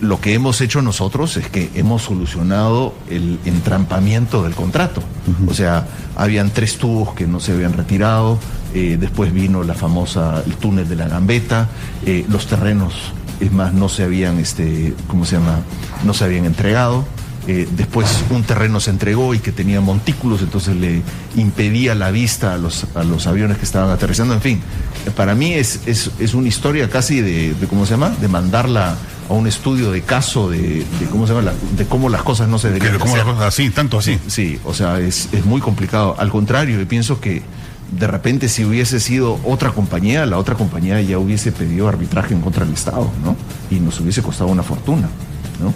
Lo que hemos hecho nosotros es que hemos solucionado el entrampamiento del contrato. O sea, habían 3 tubos que no se habían retirado, después vino el túnel de la Gambetta, los terrenos, es más, no se habían, no se habían entregado. Después un terreno se entregó y que tenía montículos, entonces le impedía la vista a los aviones que estaban aterrizando. En fin, para mí es una historia casi de mandarla a un estudio de caso de cómo las cosas no se deberían hacer. Las cosas así, tanto así. Sí, o sea, es muy complicado. Al contrario, yo pienso que de repente si hubiese sido otra compañía, la otra compañía ya hubiese pedido arbitraje en contra del Estado, ¿no? Y nos hubiese costado una fortuna, ¿no?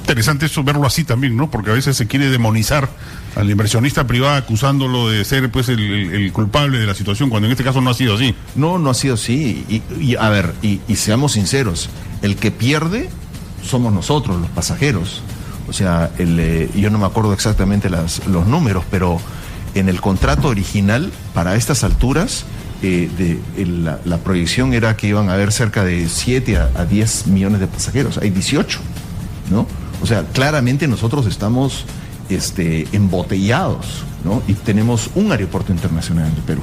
Interesante eso, verlo así también, ¿no? Porque a veces se quiere demonizar al inversionista privado acusándolo de ser, pues, el culpable de la situación, cuando en este caso no ha sido así. No ha sido así. Y a ver, y seamos sinceros, el que pierde somos nosotros, los pasajeros. O sea, yo no me acuerdo exactamente los números, pero en el contrato original, para estas alturas, la proyección era que iban a haber cerca de 7 a 10 millones de pasajeros. Hay 18, ¿no? O sea, claramente nosotros estamos embotellados, ¿no? Y tenemos un aeropuerto internacional en el Perú.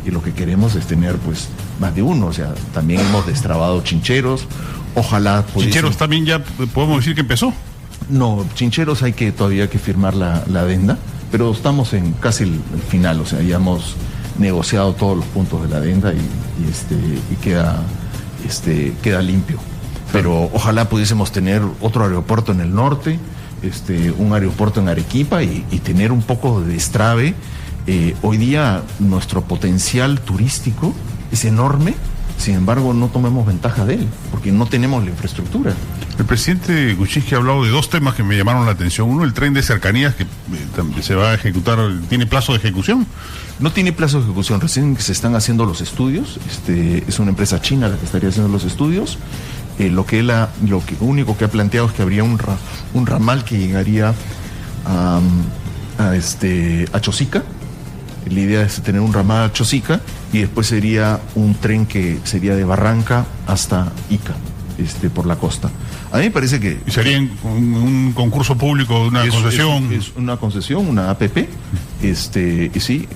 Y lo que queremos es tener, pues, más de uno. O sea, también hemos destrabado Chincheros. Ojalá... ¿Chincheros también ya podemos decir que empezó? No, Chincheros todavía que firmar la adenda, pero estamos en casi el final. O sea, ya hemos negociado todos los puntos de la adenda y queda limpio. Pero ojalá pudiésemos tener otro aeropuerto en el norte, un aeropuerto en Arequipa y tener un poco de destrave. Hoy día nuestro potencial turístico es enorme, sin embargo no tomemos ventaja de él, porque no tenemos la infraestructura. El presidente Kuczynski ha hablado de 2 temas que me llamaron la atención. Uno, el tren de cercanías que se va a ejecutar, ¿tiene plazo de ejecución? No tiene plazo de ejecución, recién se están haciendo los estudios. Es una empresa china la que estaría haciendo los estudios. Lo único que ha planteado es que habría un ramal que llegaría a Chosica. La idea es tener un ramal a Chosica y después sería un tren que sería de Barranca hasta Ica, por la costa. A mí me parece que... ¿Y sería un concurso público, una concesión? Es una concesión, una APP. Y sí,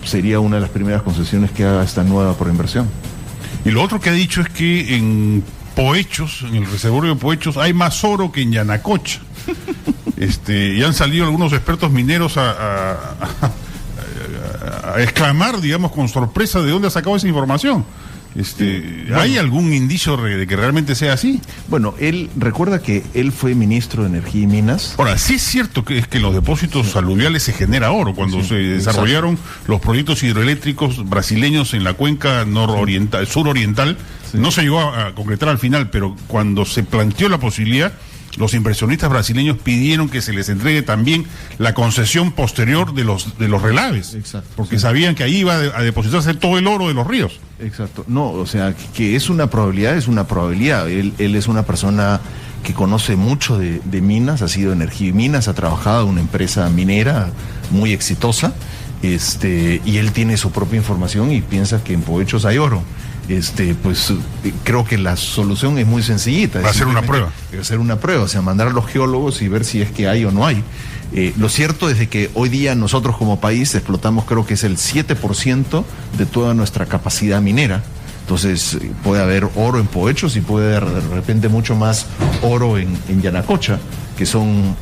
sería una de las primeras concesiones que haga esta nueva proinversión. Y lo otro que ha dicho es que en Poechos, en el reservorio de Poechos, hay más oro que en Yanacocha. Y han salido algunos expertos mineros a exclamar, digamos, con sorpresa de dónde ha sacado esa información. ¿Hay algún indicio de que realmente sea así? Bueno, recuerda que él fue ministro de Energía y Minas. Ahora, sí es cierto que en los depósitos aluviales se genera oro. Cuando se desarrollaron los proyectos hidroeléctricos brasileños en la cuenca suroriental, no se llegó a concretar al final, pero cuando se planteó la posibilidad, los inversionistas brasileños pidieron que se les entregue también la concesión posterior de los relaves. Exacto, porque sabían que ahí iba a depositarse todo el oro de los ríos. Exacto. No, o sea, que es una probabilidad, es una probabilidad. Él es una persona que conoce mucho de minas, ha sido Energía y Minas, ha trabajado en una empresa minera muy exitosa, y él tiene su propia información y piensa que en Poechos hay oro. Pues creo que la solución es muy sencillita. Va a ser una prueba. Hacer una prueba, o sea, mandar a los geólogos y ver si es que hay o no hay. Lo cierto es de que hoy día nosotros como país explotamos, creo que es el 7% de toda nuestra capacidad minera. Entonces puede haber oro en Poechos y puede haber de repente mucho más oro en Yanacocha, que son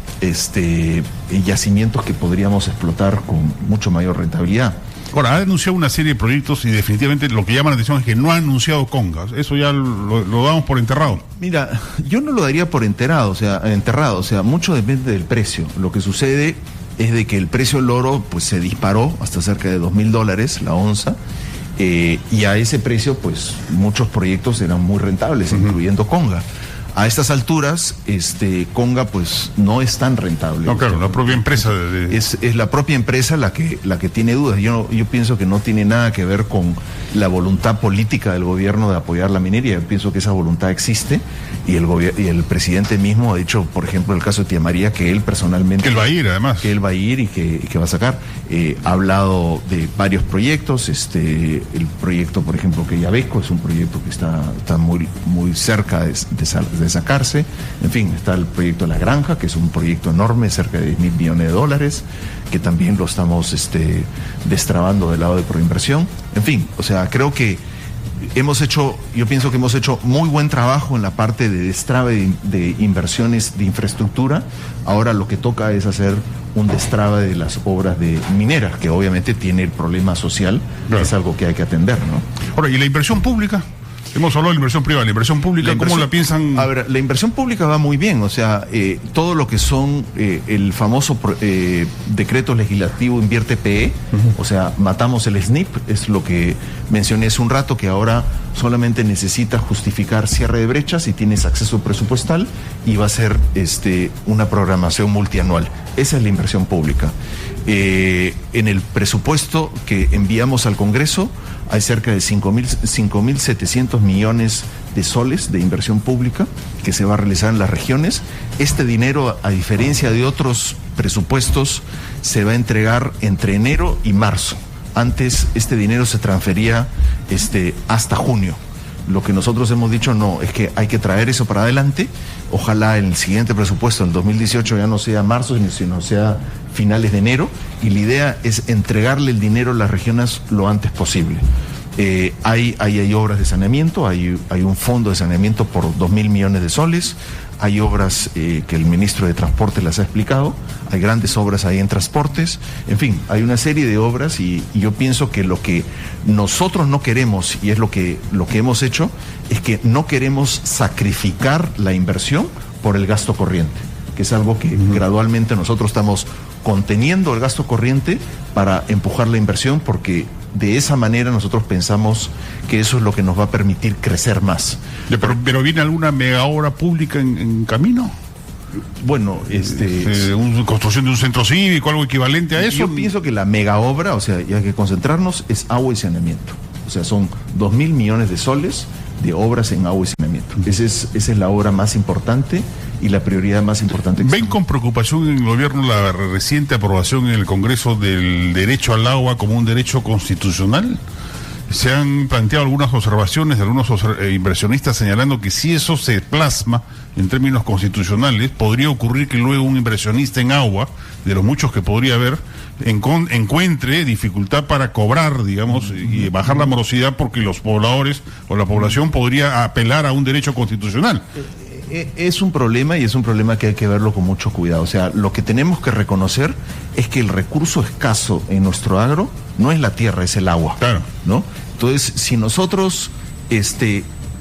yacimientos que podríamos explotar con mucho mayor rentabilidad. Ahora, ha anunciado una serie de proyectos y definitivamente lo que llama la atención es que no ha anunciado congas. Eso ya lo damos por enterrado. Mira, yo no lo daría por enterrado, o sea, mucho depende del precio. Lo que sucede es de que el precio del oro pues se disparó hasta cerca de $2,000 la onza, y a ese precio pues muchos proyectos eran muy rentables, incluyendo Conga. A estas alturas, Conga pues no es tan rentable. No, claro, la propia empresa es la propia empresa la que tiene dudas. Yo pienso que no tiene nada que ver con la voluntad política del gobierno de apoyar la minería. Yo pienso que esa voluntad existe y el presidente mismo ha dicho, por ejemplo, el caso de Tía María, que él personalmente... Que él va a ir, además. Que él va a ir y que va a sacar. Ha hablado de varios proyectos. El proyecto, por ejemplo, que Yabeco es un proyecto que está muy, muy cerca de sacarse. En fin, está el proyecto de La Granja, que es un proyecto enorme, cerca de $10,000 millones, que también lo estamos destrabando del lado de proinversión. En fin, o sea, creo que yo pienso que hemos hecho muy buen trabajo en la parte de destrave de inversiones de infraestructura. Ahora lo que toca es hacer un destrave de las obras de mineras, que obviamente tiene el problema social, claro. Es algo que hay que atender, ¿no? Ahora, ¿y la inversión pública? Hemos hablado de la inversión privada, la inversión pública, ¿cómo la piensan? A ver, la inversión pública va muy bien, o sea, todo lo que son el famoso decreto legislativo Invierte PE, o sea, matamos el SNIP, es lo que mencioné hace un rato, que ahora solamente necesitas justificar cierre de brechas y tienes acceso presupuestal y va a ser una programación multianual. Esa es la inversión pública. En el presupuesto que enviamos al Congreso hay cerca de 5.700 millones de soles de inversión pública que se va a realizar en las regiones. Este dinero, a diferencia de otros presupuestos, se va a entregar entre enero y marzo. Antes este dinero se transfería hasta junio. Lo que nosotros hemos dicho no, es que hay que traer eso para adelante. Ojalá el siguiente presupuesto, en 2018, ya no sea marzo, sino sea finales de enero. Y la idea es entregarle el dinero a las regiones lo antes posible. Hay obras de saneamiento, hay un fondo de saneamiento por 2.000 millones de soles. Hay obras que el ministro de Transporte las ha explicado, hay grandes obras ahí en transportes, en fin, hay una serie de obras y yo pienso que lo que nosotros no queremos, y es lo que hemos hecho, es que no queremos sacrificar la inversión por el gasto corriente, que es algo que gradualmente nosotros estamos conteniendo el gasto corriente para empujar la inversión, porque de esa manera nosotros pensamos que eso es lo que nos va a permitir crecer más. ¿Pero viene alguna mega obra pública en camino? Bueno, construcción de un centro cívico, algo equivalente a eso. Yo pienso que la mega obra, o sea, y hay que concentrarnos, es agua y saneamiento. O sea, son 2.000 millones de soles de obras en agua y saneamiento. Esa es la obra más importante y la prioridad más importante. ¿Ven con preocupación en el gobierno la reciente aprobación en el Congreso del derecho al agua como un derecho constitucional? Se han planteado algunas observaciones de algunos inversionistas señalando que si eso se plasma en términos constitucionales, podría ocurrir que luego un inversionista en agua, de los muchos que podría haber, encuentre dificultad para cobrar, digamos, y bajar la morosidad, porque los pobladores o la población podría apelar a un derecho constitucional. Es un problema, y es un problema que hay que verlo con mucho cuidado. O sea, lo que tenemos que reconocer es que el recurso escaso en nuestro agro no es la tierra, es el agua. Claro. ¿No? Entonces, si nosotros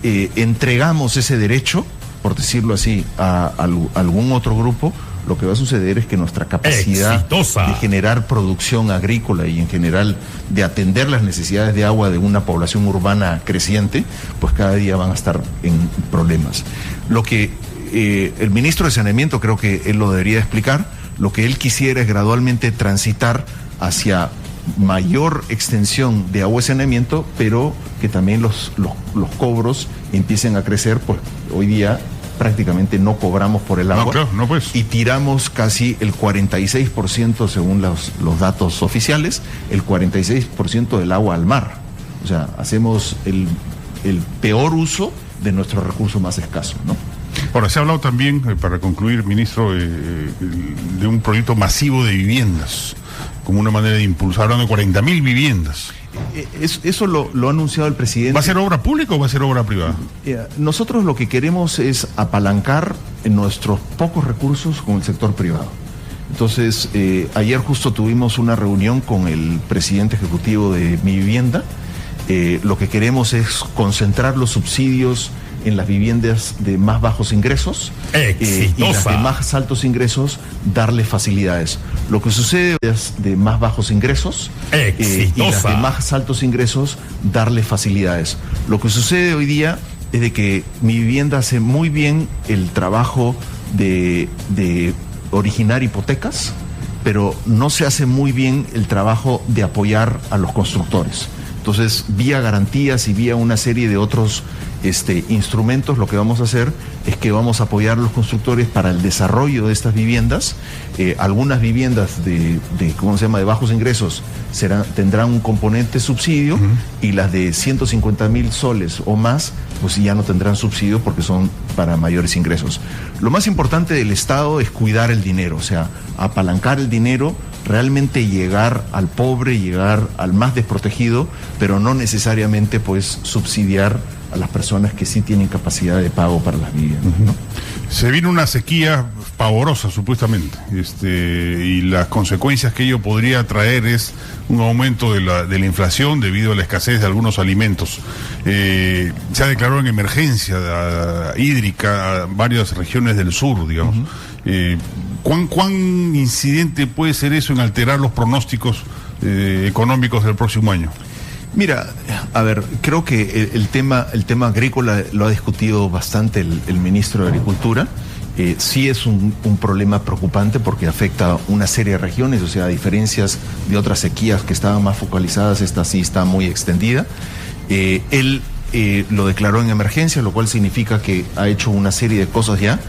entregamos ese derecho, por decirlo así, a algún otro grupo, lo que va a suceder es que nuestra capacidad de generar producción agrícola y en general de atender las necesidades de agua de una población urbana creciente, pues cada día van a estar en problemas. Lo que el ministro de Saneamiento, creo que él lo debería explicar, lo que él quisiera es gradualmente transitar hacia mayor extensión de agua y saneamiento, pero que también los cobros empiecen a crecer, pues hoy día prácticamente no cobramos por el agua. No, claro, no pues. Y tiramos casi el 46%, según los datos oficiales, el 46% del agua al mar. O sea, hacemos el peor uso de nuestro recurso más escaso, ¿no? Ahora, se ha hablado también, para concluir, ministro, de un proyecto masivo de viviendas, como una manera de impulsar, hablando de 40.000 viviendas. Eso lo ha anunciado el presidente. ¿Va a ser obra pública o va a ser obra privada? Nosotros lo que queremos es apalancar en nuestros pocos recursos con el sector privado. Entonces, ayer justo tuvimos una reunión con el presidente ejecutivo de Mi Vivienda. Lo que queremos es concentrar los subsidios en las viviendas de más bajos ingresos y las de más altos ingresos darle facilidades. Lo que sucede es de más bajos ingresos y las de más altos ingresos darle facilidades. Lo que sucede hoy día es de que Mi Vivienda hace muy bien el trabajo de originar hipotecas, pero no se hace muy bien el trabajo de apoyar a los constructores. Entonces, vía garantías y vía una serie de otros instrumentos, lo que vamos a hacer es que vamos a apoyar a los constructores para el desarrollo de estas viviendas. Algunas viviendas de bajos ingresos tendrán un componente subsidio, y las de 150.000 soles o más, pues ya no tendrán subsidio porque son para mayores ingresos. Lo más importante del Estado es cuidar el dinero, o sea, apalancar el dinero, realmente llegar al pobre, llegar al más desprotegido, pero no necesariamente pues subsidiar a las personas que sí tienen capacidad de pago para las viviendas, ¿no? Se viene una sequía pavorosa, supuestamente, y las consecuencias que ello podría traer es un aumento de la inflación debido a la escasez de algunos alimentos. Se ha declarado en emergencia hídrica a varias regiones del sur, digamos. ¿Cuán incidente puede ser eso en alterar los pronósticos económicos del próximo año? Mira, a ver, creo que el tema agrícola lo ha discutido bastante el ministro de Agricultura, Sí es un problema preocupante porque afecta una serie de regiones, o sea, a diferencias de otras sequías que estaban más focalizadas, esta sí está muy extendida. Él lo declaró en emergencia, lo cual significa que ha hecho una serie de cosas ya.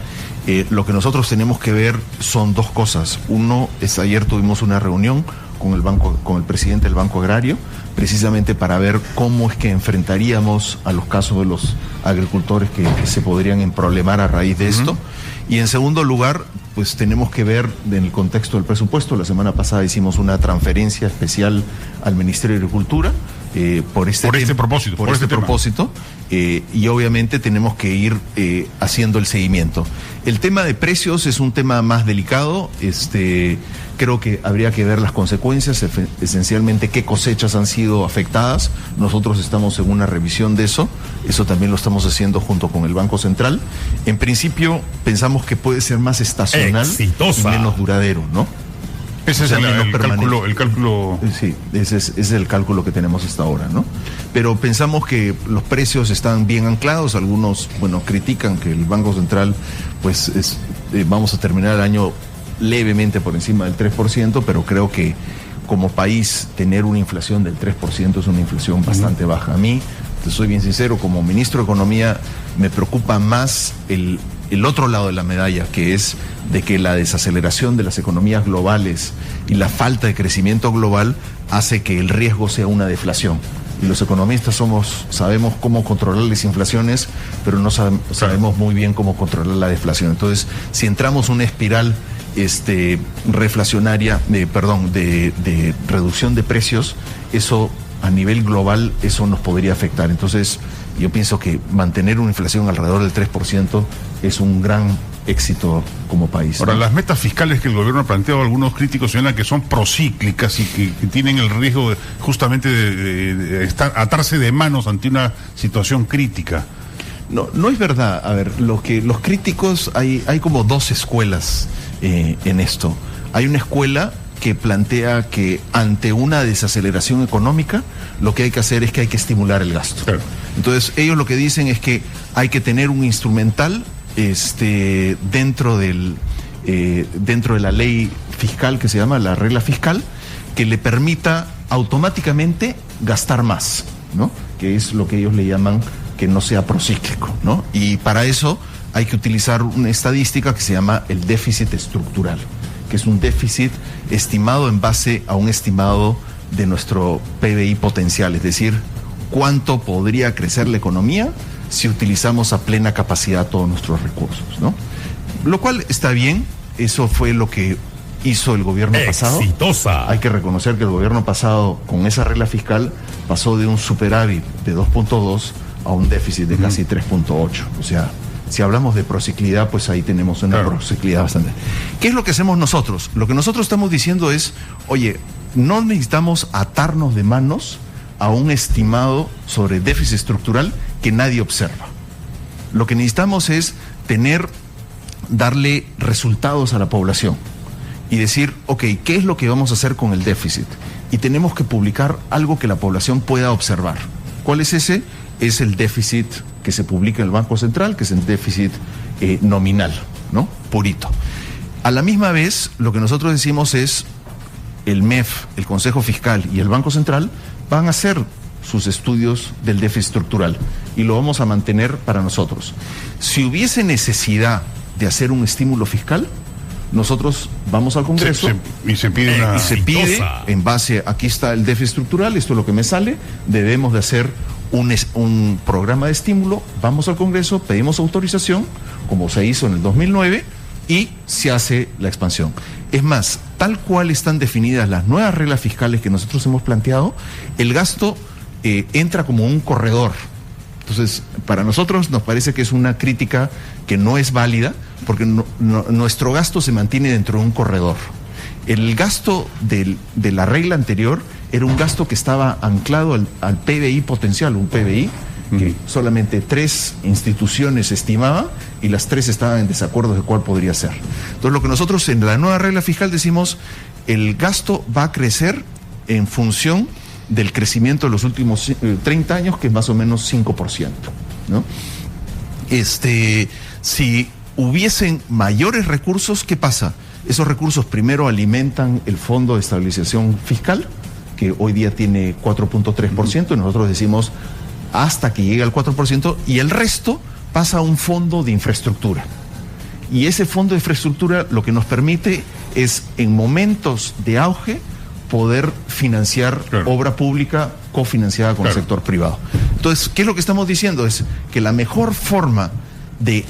Lo que nosotros tenemos que ver son dos cosas. Uno es, ayer tuvimos una reunión con el presidente del Banco Agrario, precisamente para ver cómo es que enfrentaríamos a los casos de los agricultores que se podrían emproblemar a raíz de esto. Y en segundo lugar, pues tenemos que ver en el contexto del presupuesto. La semana pasada hicimos una transferencia especial al Ministerio de Agricultura por este propósito, y obviamente tenemos que ir haciendo el seguimiento. El tema de precios es un tema más delicado. Creo que habría que ver las consecuencias, esencialmente qué cosechas han sido afectadas. Nosotros estamos en una revisión de eso también lo estamos haciendo junto con el Banco Central. En principio pensamos que puede ser más estacional y menos duradero, ¿no? Ese es el cálculo. Sí, ese es el cálculo que tenemos hasta ahora, ¿no? Pero pensamos que los precios están bien anclados. Algunos, critican que el Banco Central, pues, vamos a terminar el año levemente por encima del 3%, pero creo que como país tener una inflación del 3% es una inflación bastante baja. A mí, te soy bien sincero, como ministro de Economía, me preocupa más el otro lado de la medalla, que es de que la desaceleración de las economías globales y la falta de crecimiento global hace que el riesgo sea una deflación. Y los economistas sabemos cómo controlar las inflaciones, pero no sabemos muy bien cómo controlar la deflación. Entonces, si entramos en una espiral reflacionaria, de reducción de precios, eso a nivel global, eso nos podría afectar. Entonces, yo pienso que mantener una inflación alrededor del 3% es un gran éxito como país. Ahora, las metas fiscales que el gobierno ha planteado, algunos críticos señalan que son procíclicas y que tienen el riesgo justamente de atarse de manos ante una situación crítica. No es verdad. A ver, los críticos, hay como dos escuelas en esto. Hay una escuela que plantea que ante una desaceleración económica lo que hay que hacer es que hay que estimular el gasto. Claro. Entonces ellos lo que dicen es que hay que tener un instrumental dentro de la ley fiscal, que se llama la regla fiscal, que le permita automáticamente gastar más, ¿no? Que es lo que ellos le llaman que no sea procíclico, ¿no? Y para eso hay que utilizar una estadística que se llama el déficit estructural, que es un déficit estimado en base a un estimado de nuestro PBI potencial, es decir, cuánto podría crecer la economía si utilizamos a plena capacidad todos nuestros recursos, ¿no? Lo cual está bien, eso fue lo que hizo el gobierno pasado. Exitosa. Hay que reconocer que el gobierno pasado, con esa regla fiscal, pasó de un superávit de 2.2 a un déficit de casi 3.8, o sea, si hablamos de prociclidad, pues ahí tenemos una prociclidad bastante. ¿Qué es lo que hacemos nosotros? Lo que nosotros estamos diciendo es, oye, no necesitamos atarnos de manos a un estimado sobre déficit estructural que nadie observa. Lo que necesitamos es darle resultados a la población y decir, ok, ¿qué es lo que vamos a hacer con el déficit? Y tenemos que publicar algo que la población pueda observar. ¿Cuál es ese? Es el déficit que se publica en el Banco Central, que es el déficit nominal, ¿no? Purito. A la misma vez, lo que nosotros decimos es, el MEF, el Consejo Fiscal y el Banco Central van a hacer sus estudios del déficit estructural y lo vamos a mantener para nosotros. Si hubiese necesidad de hacer un estímulo fiscal, nosotros vamos al Congreso y se pide en base, aquí está el déficit estructural, esto es lo que me sale, debemos de hacer un programa de estímulo, vamos al Congreso, pedimos autorización, como se hizo en el 2009, y se hace la expansión. Es más, tal cual están definidas las nuevas reglas fiscales que nosotros hemos planteado, el gasto entra como un corredor. Entonces, para nosotros nos parece que es una crítica que no es válida, porque nuestro gasto se mantiene dentro de un corredor. El gasto de la regla anterior era un gasto que estaba anclado al PBI potencial, un PBI que solamente 3 instituciones estimaban y las 3 estaban en desacuerdo de cuál podría ser. Entonces, lo que nosotros en la nueva regla fiscal decimos, el gasto va a crecer en función del crecimiento de los últimos 30 años, que es más o menos 5%, ¿no? Si hubiesen mayores recursos, ¿qué pasa? Esos recursos primero alimentan el Fondo de Estabilización Fiscal, que hoy día tiene 4.3%, y nosotros decimos hasta que llegue al 4%, y el resto pasa a un fondo de infraestructura. Y ese fondo de infraestructura lo que nos permite es, en momentos de auge, poder financiar obra pública cofinanciada con el sector privado. Entonces, ¿qué es lo que estamos diciendo? Es que la mejor forma de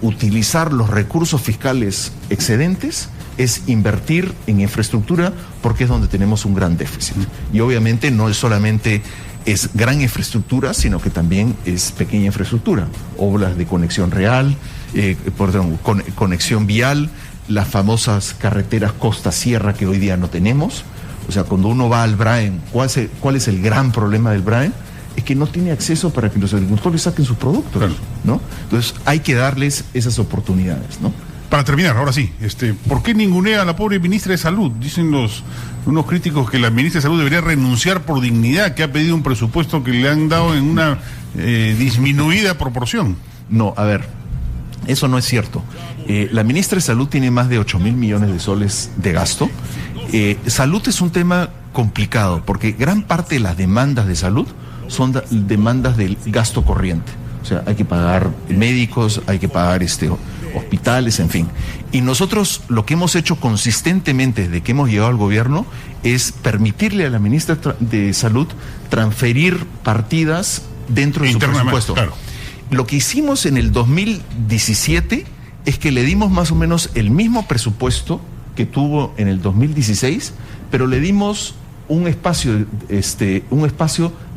utilizar los recursos fiscales excedentes es invertir en infraestructura, porque es donde tenemos un gran déficit. Y obviamente no es solamente es gran infraestructura, sino que también es pequeña infraestructura, obras de conexión real, conexión vial, las famosas carreteras costa-sierra que hoy día no tenemos. O sea, cuando uno va al Braen, ¿cuál es el gran problema del Braen? Es que no tiene acceso para que los agricultores saquen sus productos, ¿no? Entonces hay que darles esas oportunidades, ¿no? Para terminar, ahora sí, ¿por qué ningunea a la pobre ministra de Salud? Dicen unos críticos que la ministra de Salud debería renunciar por dignidad, que ha pedido un presupuesto que le han dado en una disminuida proporción. No, a ver, eso no es cierto. La ministra de Salud tiene más de 8.000 millones de soles de gasto. Salud es un tema complicado, porque gran parte de las demandas de salud son demandas del gasto corriente. O sea, hay que pagar médicos, hay que pagar hospitales, en fin. Y nosotros lo que hemos hecho consistentemente desde que hemos llegado al gobierno es permitirle a la ministra de Salud transferir partidas dentro de su presupuesto. Claro. Lo que hicimos en el 2017 es que le dimos más o menos el mismo presupuesto que tuvo en el 2016, pero le dimos un espacio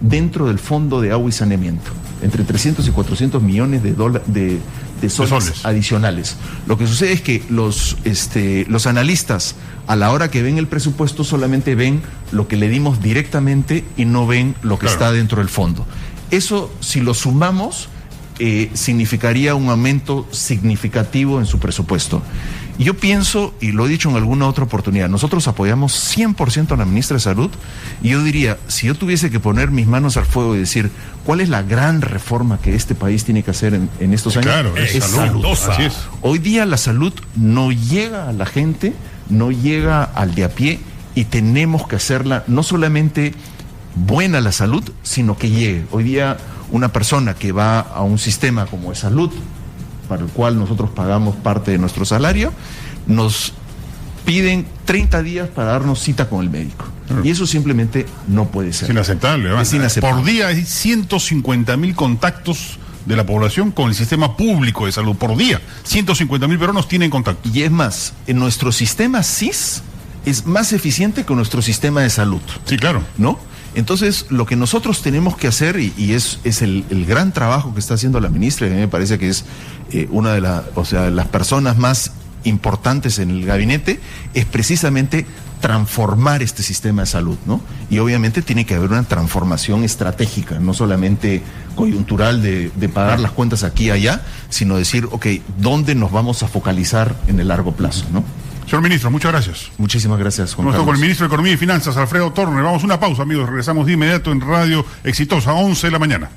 dentro del Fondo de Agua y Saneamiento, entre 300 y 400 millones de soles adicionales. Lo que sucede es que los analistas, a la hora que ven el presupuesto, solamente ven lo que le dimos directamente y no ven lo que está dentro del fondo. Eso, si lo sumamos, significaría un aumento significativo en su presupuesto. Yo pienso, y lo he dicho en alguna otra oportunidad, nosotros apoyamos 100% a la ministra de Salud, y yo diría, si yo tuviese que poner mis manos al fuego y decir cuál es la gran reforma que este país tiene que hacer en estos años, es salud. Así es. Hoy día la salud no llega a la gente, no llega al de a pie, y tenemos que hacerla no solamente buena la salud, sino que llegue. Hoy día una persona que va a un sistema como de salud, para el cual nosotros pagamos parte de nuestro salario, nos piden 30 días para darnos cita con el médico. Y eso simplemente no puede ser. Es inaceptable. Es inaceptable. Por día hay 150.000 contactos de la población con el sistema público de salud. Por día, 150.000 peruanos tienen contacto. Y es más, en nuestro sistema SIS es más eficiente que nuestro sistema de salud. Sí, claro. ¿No? Entonces, lo que nosotros tenemos que hacer, y es el gran trabajo que está haciendo la ministra, y a mí me parece que es una de las personas más importantes en el gabinete, es precisamente transformar este sistema de salud, ¿no? Y obviamente tiene que haber una transformación estratégica, no solamente coyuntural de pagar las cuentas aquí y allá, sino decir, ok, ¿dónde nos vamos a focalizar en el largo plazo, ¿no? Señor ministro, muchas gracias. Muchísimas gracias, Juan Carlos. Con el ministro de Economía y Finanzas, Alfredo Torne. Vamos a una pausa, amigos. Regresamos de inmediato en Radio Exitosa, 11 de la mañana.